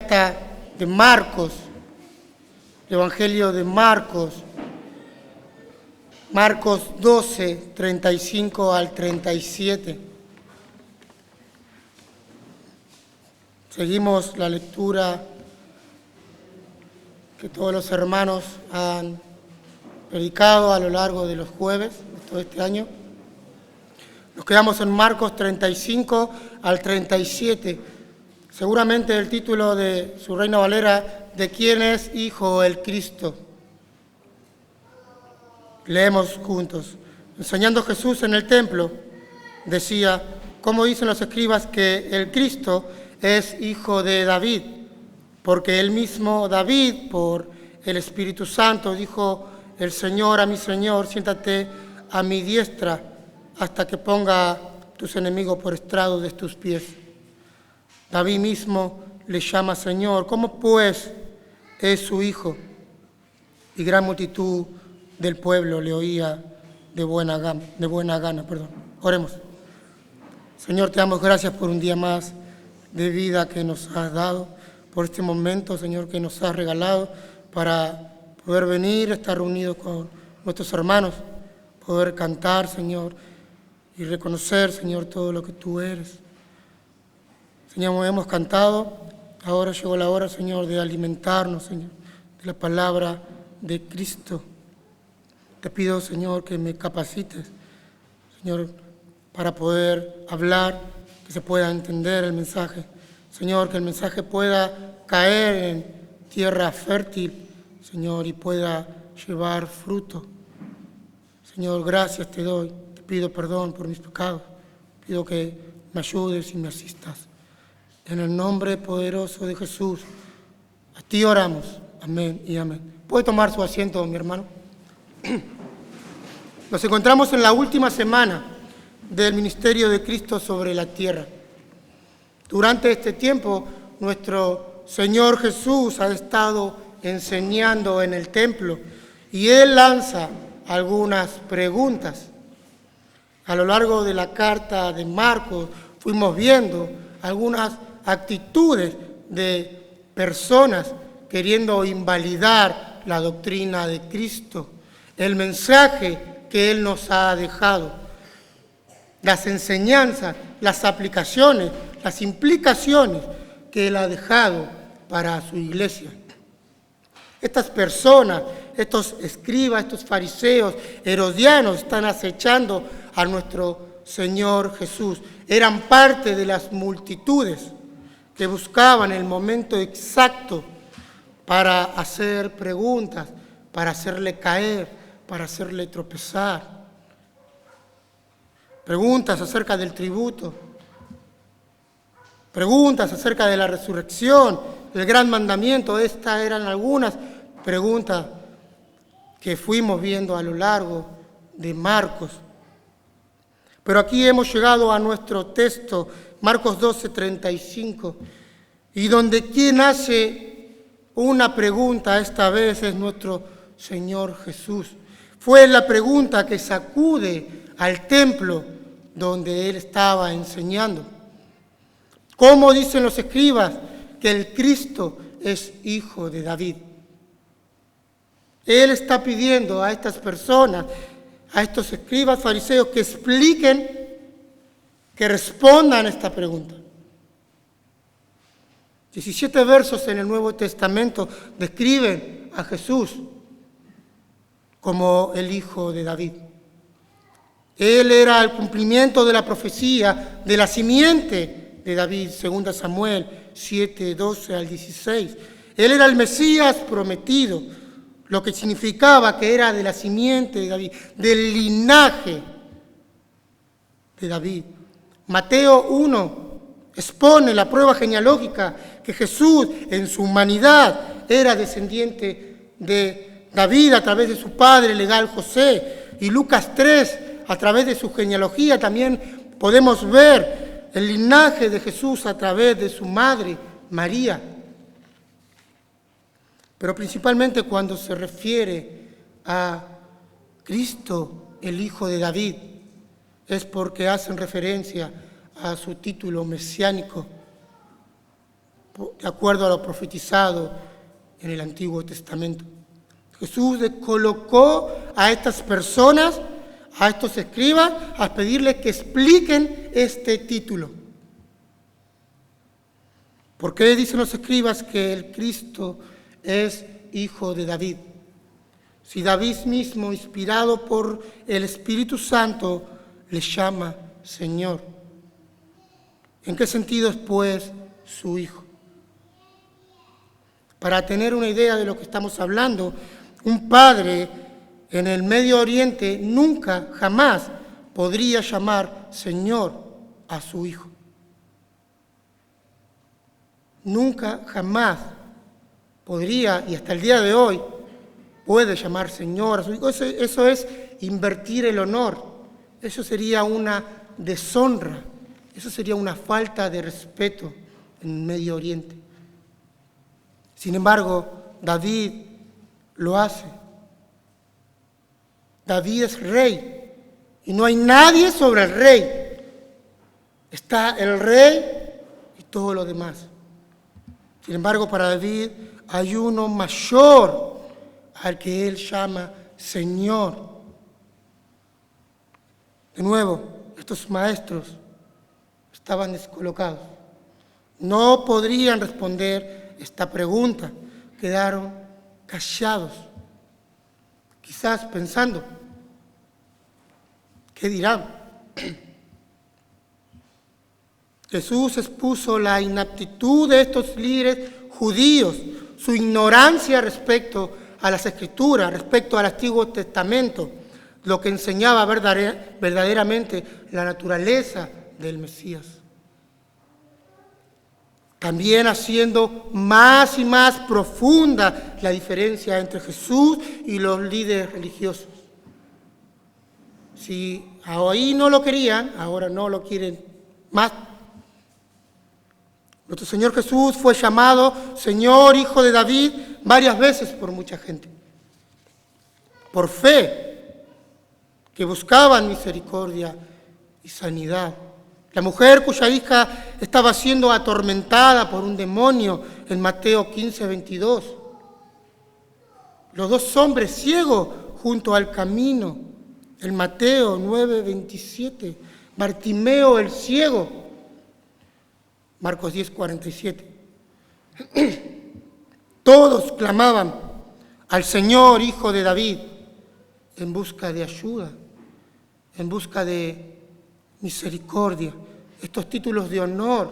carta de Marcos, el Evangelio de Marcos, Marcos 12, 35 al 37. Seguimos la lectura que todos los hermanos han predicado a lo largo de los jueves de todo este año. Nos quedamos en Marcos 35 al 37. Seguramente el título de su Reina Valera, ¿de quién es hijo el Cristo? Leemos juntos. Enseñando Jesús en el templo, decía, ¿cómo dicen los escribas que el Cristo es hijo de David? Porque él mismo, David, por el Espíritu Santo, dijo el Señor a mi Señor, siéntate a mi diestra hasta que ponga tus enemigos por estrado de tus pies. David mismo le llama Señor. ¿Cómo pues es su hijo? Y gran multitud del pueblo le oía de buena gana. Oremos. Señor, te damos gracias por un día más de vida que nos has dado, por este momento, Señor, que nos has regalado para poder venir, estar reunidos con nuestros hermanos, poder cantar, Señor, y reconocer, Señor, todo lo que tú eres. Señor, hemos cantado, ahora llegó la hora, Señor, de alimentarnos, Señor, de la palabra de Cristo. Te pido, Señor, que me capacites, Señor, para poder hablar, que se pueda entender el mensaje. Señor, que el mensaje pueda caer en tierra fértil, Señor, y pueda llevar fruto. Señor, gracias te doy. Te pido perdón por mis pecados. Pido que me ayudes y me asistas. En el nombre poderoso de Jesús, a ti oramos. Amén y amén. ¿Puede tomar su asiento, mi hermano? Nos encontramos en la última semana del ministerio de Cristo sobre la tierra. Durante este tiempo, nuestro Señor Jesús ha estado enseñando en el templo y Él lanza algunas preguntas. A lo largo de la carta de Marcos fuimos viendo algunas actitudes de personas queriendo invalidar la doctrina de Cristo, el mensaje que Él nos ha dejado, las enseñanzas, las aplicaciones, las implicaciones que Él ha dejado para su iglesia. Estas personas, estos escribas, estos fariseos, herodianos, están acechando a nuestro Señor Jesús. Eran parte de las multitudes que buscaban el momento exacto para hacer preguntas, para hacerle caer, para hacerle tropezar. Preguntas acerca del tributo, preguntas acerca de la resurrección, el gran mandamiento. Estas eran algunas preguntas que fuimos viendo a lo largo de Marcos. Pero aquí hemos llegado a nuestro texto, Marcos 12, 35, y donde quien hace una pregunta esta vez es nuestro Señor Jesús. Fue la pregunta que sacude al templo donde Él estaba enseñando. ¿Cómo dicen los escribas que el Cristo es hijo de David? Él está pidiendo a estas personas, a estos escribas fariseos, que expliquen, que respondan a esta pregunta. 17 versos en el Nuevo Testamento describen a Jesús como el hijo de David. Él era el cumplimiento de la profecía de la simiente de David, 2 Samuel 7, 12 al 16. Él era el Mesías prometido, lo que significaba que era de la simiente de David, del linaje de David. Mateo 1 expone la prueba genealógica que Jesús en su humanidad era descendiente de David a través de su padre legal José. Y Lucas 3, a través de su genealogía, también podemos ver el linaje de Jesús a través de su madre María. Pero principalmente cuando se refiere a Cristo, el hijo de David, es porque hacen referencia a su título mesiánico. de acuerdo a lo profetizado en el Antiguo Testamento. Jesús colocó a estas personas, a estos escribas, a pedirles que expliquen este título. ¿Por qué dicen los escribas que el Cristo es hijo de David? Si David mismo, inspirado por el Espíritu Santo, le llama Señor. ¿En qué sentido es, pues, su hijo? Para tener una idea de lo que estamos hablando, un padre en el Medio Oriente nunca, jamás podría llamar Señor a su hijo. Nunca, jamás podría, y hasta el día de hoy, puede llamar Señor a su hijo. Eso es invertir el honor. Eso sería una deshonra. Eso sería una falta de respeto en el Medio Oriente. Sin embargo, David lo hace. David es rey y no hay nadie sobre el rey. Está el rey y todo lo demás. Sin embargo, para David hay uno mayor al que él llama Señor. De nuevo, estos maestros estaban descolocados. No podrían responder esta pregunta. Quedaron callados, quizás pensando, ¿qué dirán? Jesús expuso la inaptitud de estos líderes judíos, su ignorancia respecto a las Escrituras, respecto al Antiguo Testamento, lo que enseñaba verdaderamente la naturaleza del Mesías. También haciendo más y más profunda la diferencia entre Jesús y los líderes religiosos. Si ahí no lo querían, ahora no lo quieren más. Nuestro Señor Jesús fue llamado Señor, Hijo de David, varias veces por mucha gente. Por fe, que buscaban misericordia y sanidad. La mujer cuya hija estaba siendo atormentada por un demonio en Mateo 15, 22. Los dos hombres ciegos junto al camino en Mateo 9, 27. Bartimeo el ciego, Marcos 10, 47. Todos clamaban al Señor, Hijo de David, en busca de ayuda, en busca de misericordia. Estos títulos de honor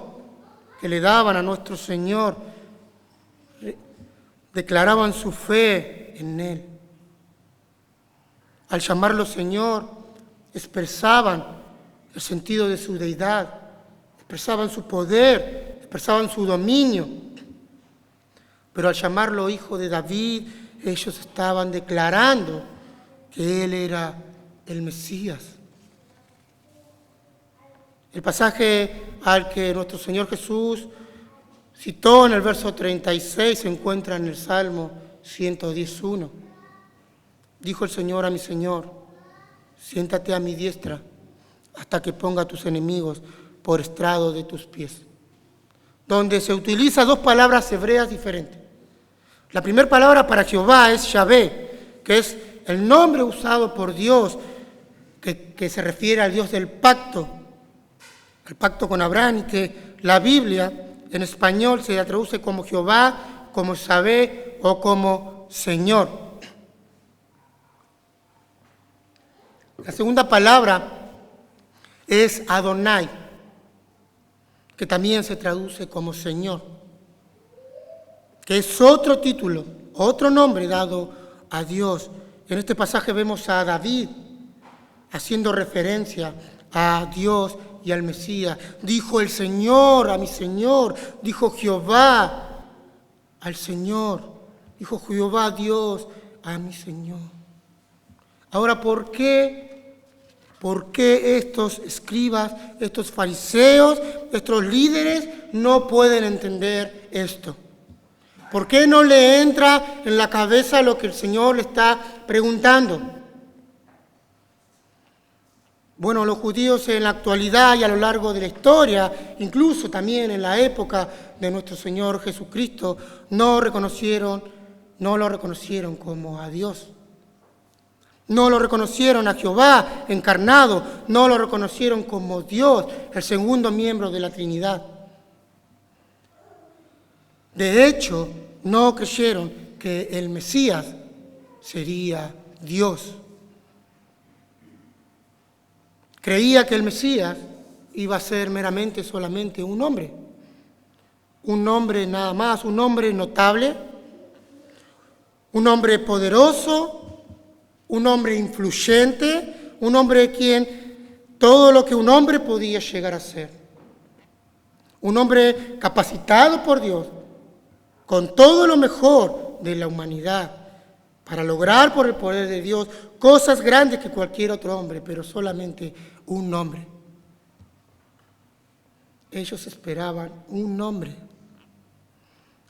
que le daban a nuestro Señor declaraban su fe en Él. Al llamarlo Señor, expresaban el sentido de su deidad, expresaban su poder, expresaban su dominio. Pero al llamarlo Hijo de David, ellos estaban declarando que Él era el Mesías. El pasaje al que nuestro Señor Jesús citó en el verso 36 se encuentra en el Salmo 110:1. Dijo el Señor a mi Señor: siéntate a mi diestra hasta que ponga a tus enemigos por estrado de tus pies. Donde se utiliza dos palabras hebreas diferentes. La primera palabra para Jehová es Yahvé, que es el nombre usado por Dios, que se refiere al Dios del pacto, el pacto con Abraham, y que la Biblia en español se traduce como Jehová, como Yahvé o como Señor. La segunda palabra es Adonai, que también se traduce como Señor, que es otro título, otro nombre dado a Dios. En este pasaje vemos a David haciendo referencia a Dios y al Mesías. Dijo el Señor a mi Señor, dijo Jehová al Señor, dijo Jehová Dios a mi Señor. Ahora, ¿por qué estos escribas, estos fariseos, estos líderes no pueden entender esto? ¿Por qué no le entra en la cabeza lo que el Señor le está preguntando? Bueno, los judíos en la actualidad y a lo largo de la historia, incluso también en la época de nuestro Señor Jesucristo, no lo reconocieron como a Dios. No lo reconocieron a Jehová encarnado, no lo reconocieron como Dios, el segundo miembro de la Trinidad. De hecho, no creyeron que el Mesías sería Dios. Creía que el Mesías iba a ser meramente solamente un hombre nada más, un hombre notable, un hombre poderoso, un hombre influyente, un hombre quien todo lo que un hombre podía llegar a ser. Un hombre capacitado por Dios, con todo lo mejor de la humanidad, para lograr por el poder de Dios cosas grandes que cualquier otro hombre, pero solamente un hombre. Ellos esperaban un hombre.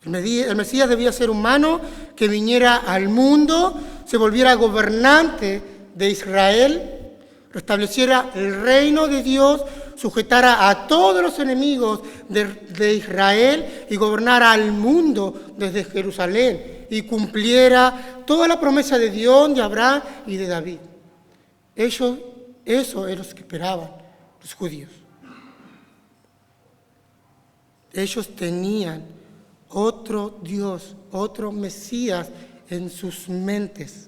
El Mesías debía ser humano, que viniera al mundo, se volviera gobernante de Israel, restableciera el reino de Dios, sujetara a todos los enemigos de Israel y gobernara al mundo desde Jerusalén y cumpliera toda la promesa de Dios, de Abraham y de David. Eso es lo que esperaban los judíos. Ellos tenían otro Dios, otro Mesías en sus mentes.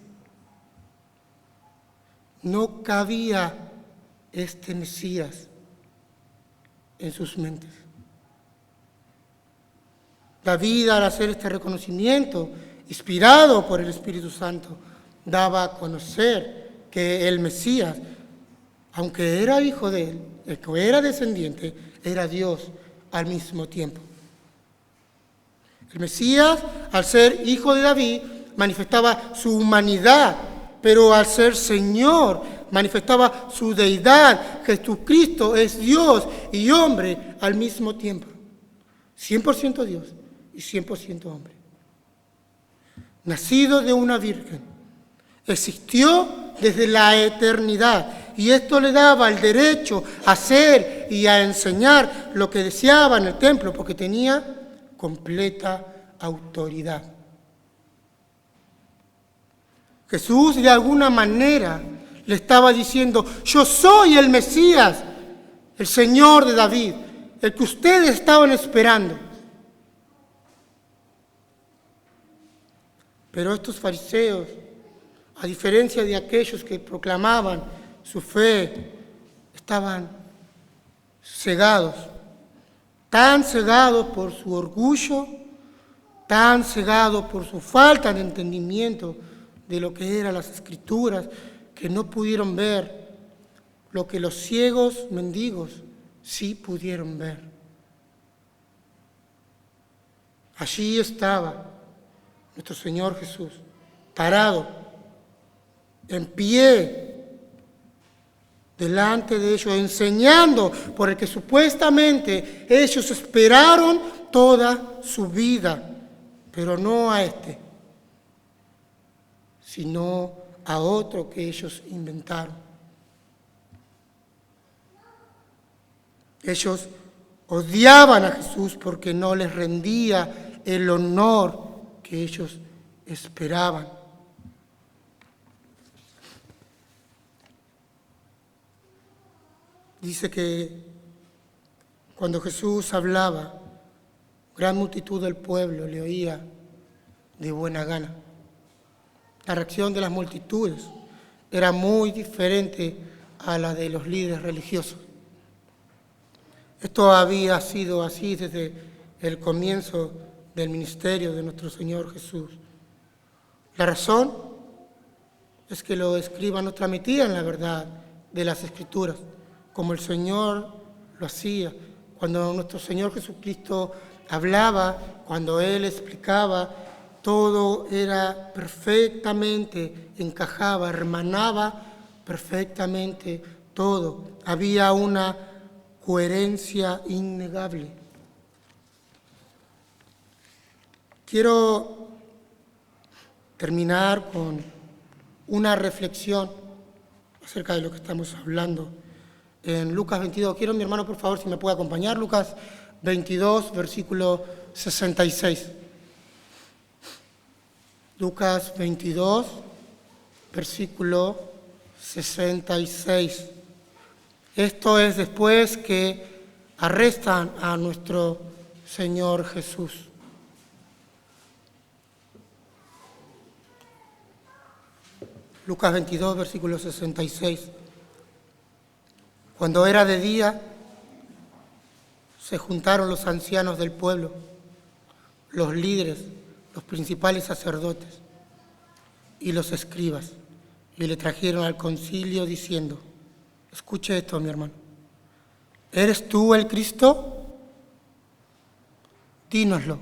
No cabía este Mesías en sus mentes. David, al hacer este reconocimiento, inspirado por el Espíritu Santo, daba a conocer que el Mesías, aunque era hijo de él, que era descendiente, era Dios al mismo tiempo. El Mesías, al ser hijo de David, manifestaba su humanidad, pero al ser Señor, manifestaba su deidad. Jesucristo es Dios y hombre al mismo tiempo. 100% Dios y 100% hombre. Nacido de una virgen, existió desde la eternidad y esto le daba el derecho a hacer y a enseñar lo que deseaba en el templo porque tenía completa autoridad. Jesús de alguna manera le estaba diciendo: yo soy el Mesías, el Señor de David, el que ustedes estaban esperando. Pero estos fariseos, a diferencia de aquellos que proclamaban su fe, estaban cegados. Tan cegados por su orgullo, tan cegados por su falta de entendimiento de lo que eran las Escrituras, que no pudieron ver lo que los ciegos mendigos sí pudieron ver. Allí estaba nuestro Señor Jesús, parado, en pie, delante de ellos, enseñando por el que supuestamente ellos esperaron toda su vida, pero no a este, sino a otro que ellos inventaron. Ellos odiaban a Jesús porque no les rendía el honor que ellos esperaban. Dice que cuando Jesús hablaba, gran multitud del pueblo le oía de buena gana. La reacción de las multitudes era muy diferente a la de los líderes religiosos. Esto había sido así desde el comienzo del ministerio de nuestro Señor Jesús. La razón es que los escribas no transmitían la verdad de las Escrituras, como el Señor lo hacía. Cuando nuestro Señor Jesucristo hablaba, cuando Él explicaba, todo era perfectamente, encajaba, hermanaba perfectamente todo. Había una coherencia innegable. Quiero terminar con una reflexión acerca de lo que estamos hablando en Lucas 22. Quiero, mi hermano, por favor, si me puede acompañar. Lucas 22, versículo 66. Lucas 22, versículo 66. Esto es después que arrestan a nuestro Señor Jesús. Lucas 22, versículo 66. Cuando era de día, se juntaron los ancianos del pueblo, los líderes, los principales sacerdotes y los escribas, y le trajeron al concilio diciendo: escuche esto, mi hermano, ¿eres tú el Cristo? Dínoslo.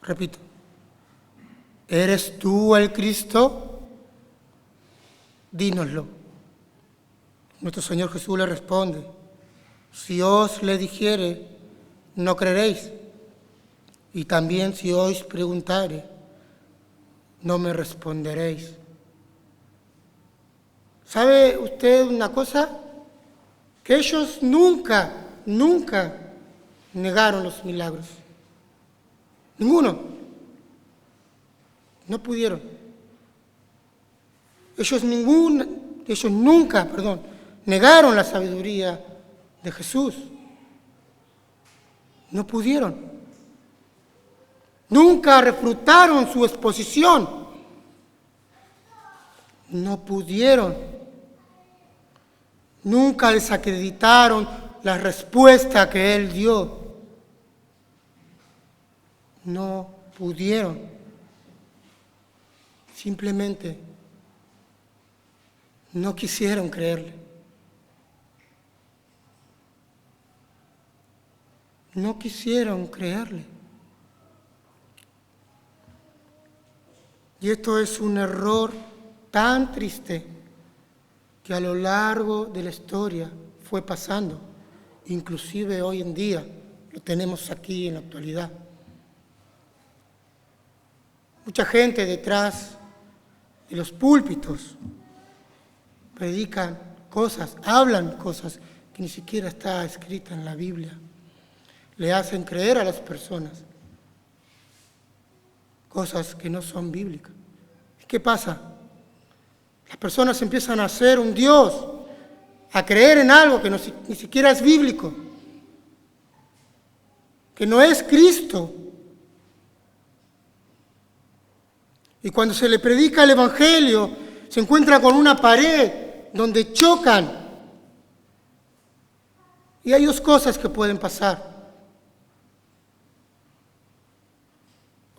Repito, ¿eres tú el Cristo? Dínoslo. Nuestro Señor Jesús le responde: si os le dijere, no creeréis, y también si os preguntare, no me responderéis. ¿Sabe usted una cosa? Que ellos nunca negaron los milagros. Ninguno. No pudieron. Ellos nunca negaron la sabiduría de Jesús. No pudieron. Nunca refutaron su exposición. No pudieron. Nunca desacreditaron la respuesta que Él dio. No pudieron. Simplemente no quisieron creerle. No quisieron creerle. Y esto es un error tan triste que a lo largo de la historia fue pasando, inclusive hoy en día lo tenemos aquí en la actualidad. Mucha gente detrás de los púlpitos predican cosas, hablan cosas que ni siquiera está escrita en la Biblia. Le hacen creer a las personas cosas que no son bíblicas. ¿Y qué pasa? Las personas empiezan a hacer un Dios, a creer en algo que ni siquiera es bíblico, que no es Cristo. Y cuando se le predica el Evangelio, se encuentra con una pared donde chocan. Y hay dos cosas que pueden pasar.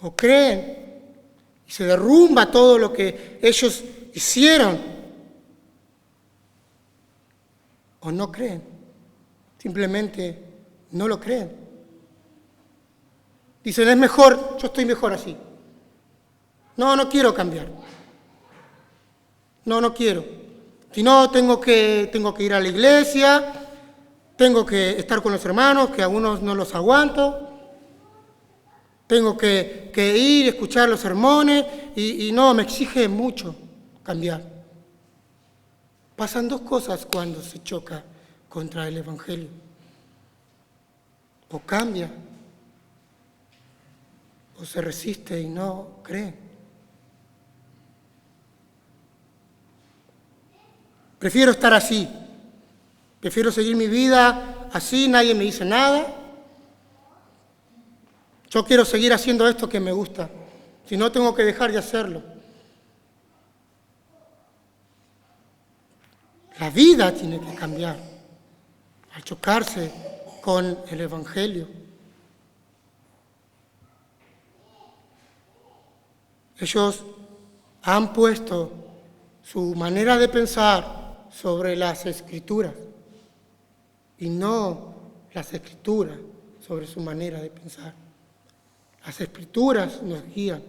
O creen y se derrumba todo lo que ellos hicieron, o no creen, simplemente no lo creen. Dicen, es mejor, yo estoy mejor así. No quiero cambiar. No quiero. Si no, tengo que ir a la iglesia, tengo que estar con los hermanos, que a algunos no los aguanto. Tengo que ir, escuchar los sermones y no, me exige mucho cambiar. Pasan dos cosas cuando se choca contra el Evangelio. O cambia, o se resiste y no cree. Prefiero estar así. Prefiero seguir mi vida así, nadie me dice nada. Yo quiero seguir haciendo esto que me gusta, si no tengo que dejar de hacerlo. La vida tiene que cambiar al chocarse con el Evangelio. Ellos han puesto su manera de pensar sobre las Escrituras y no las Escrituras sobre su manera de pensar. Las Escrituras nos guían.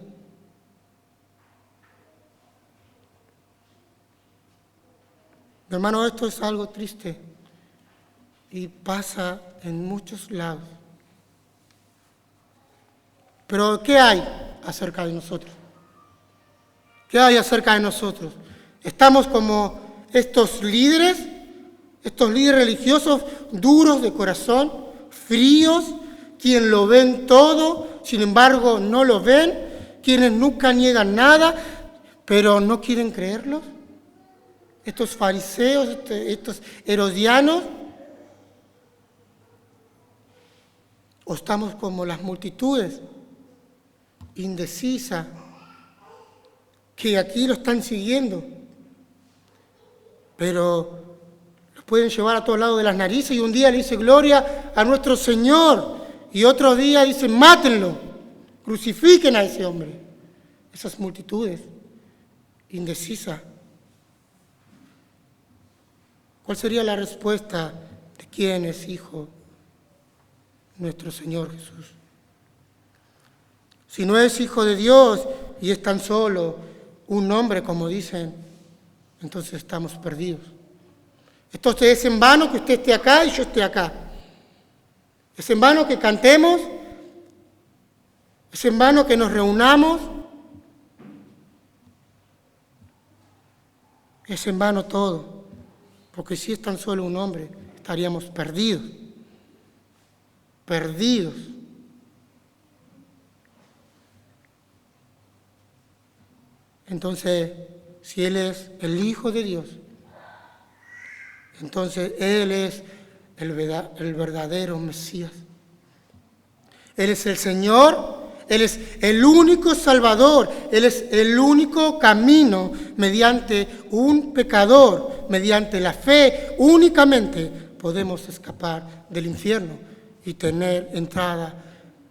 Mi hermano, esto es algo triste y pasa en muchos lados. Pero, ¿qué hay acerca de nosotros? ¿Qué hay acerca de nosotros? Estamos como estos líderes religiosos duros de corazón, fríos, quienes lo ven todo, sin embargo no lo ven, quienes nunca niegan nada, pero no quieren creerlos. Estos fariseos, estos herodianos, o estamos como las multitudes, indecisas, que aquí lo están siguiendo, pero los pueden llevar a todos lados de las narices y un día le dice gloria a nuestro Señor y otro día dicen mátenlo, crucifiquen a ese hombre. Esas multitudes indecisas. ¿Cuál sería la respuesta de quién es hijo nuestro Señor Jesús? Si no es hijo de Dios y es tan solo un hombre, como dicen, entonces estamos perdidos. Entonces es en vano que usted esté acá y yo esté acá. Es en vano que cantemos, es en vano que nos reunamos, es en vano todo, porque si es tan solo un hombre, estaríamos perdidos, perdidos. Entonces, si Él es el Hijo de Dios, entonces Él es el verdadero Mesías. Él es el Señor, Él es el único Salvador, Él es el único camino mediante un pecador, mediante la fe únicamente podemos escapar del infierno y tener entrada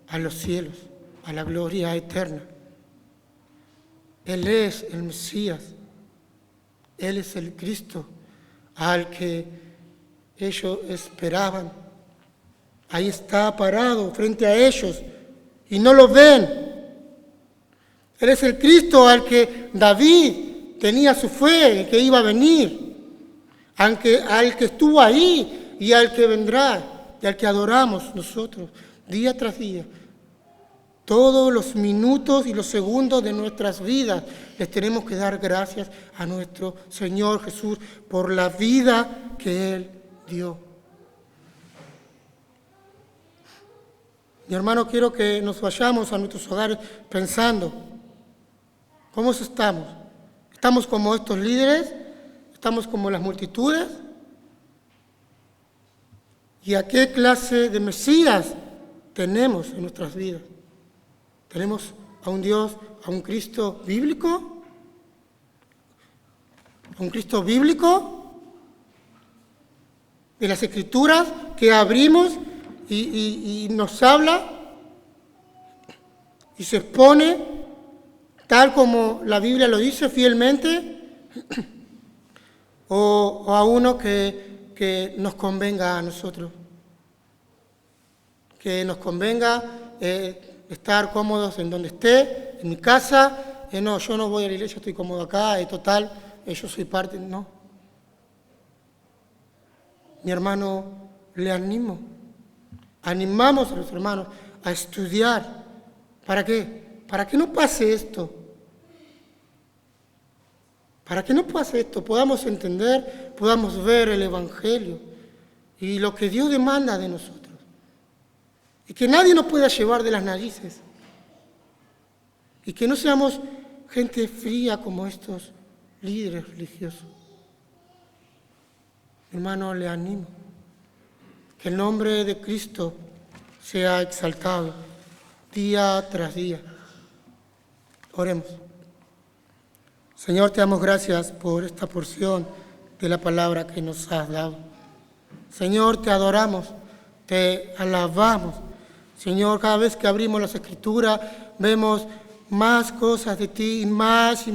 a los cielos, a la gloria eterna. Él es el Mesías, Él es el Cristo al que ellos esperaban. Ahí está parado frente a ellos y no lo ven. Él es el Cristo al que David tenía su fe, que iba a venir, al que estuvo ahí y al que vendrá y al que adoramos nosotros día tras día. Todos los minutos y los segundos de nuestras vidas les tenemos que dar gracias a nuestro Señor Jesús por la vida que Él dio. Mi hermano, quiero que nos vayamos a nuestros hogares pensando, ¿cómo estamos? ¿Estamos como estos líderes? ¿Estamos como las multitudes? ¿Y a qué clase de Mesías tenemos en nuestras vidas? ¿Tenemos a un Dios, a un Cristo bíblico? ¿A un Cristo bíblico? De las Escrituras que abrimos y nos habla y se expone tal como la Biblia lo dice fielmente, o a uno que nos convenga a nosotros, que nos convenga estar cómodos en donde esté, en mi casa. No, yo no voy a la iglesia, estoy cómodo acá, total, yo soy parte. No. Mi hermano, le animamos a los hermanos a estudiar. ¿Para qué? Para que no pase esto. Para que no pase esto, podamos entender, podamos ver el Evangelio y lo que Dios demanda de nosotros. Y que nadie nos pueda llevar de las narices. Y que no seamos gente fría como estos líderes religiosos. Hermano, le animo. Que el nombre de Cristo sea exaltado día tras día. Oremos. Señor, te damos gracias por esta porción de la palabra que nos has dado. Señor, te adoramos, te alabamos. Señor, cada vez que abrimos las Escrituras, vemos más cosas de ti, y más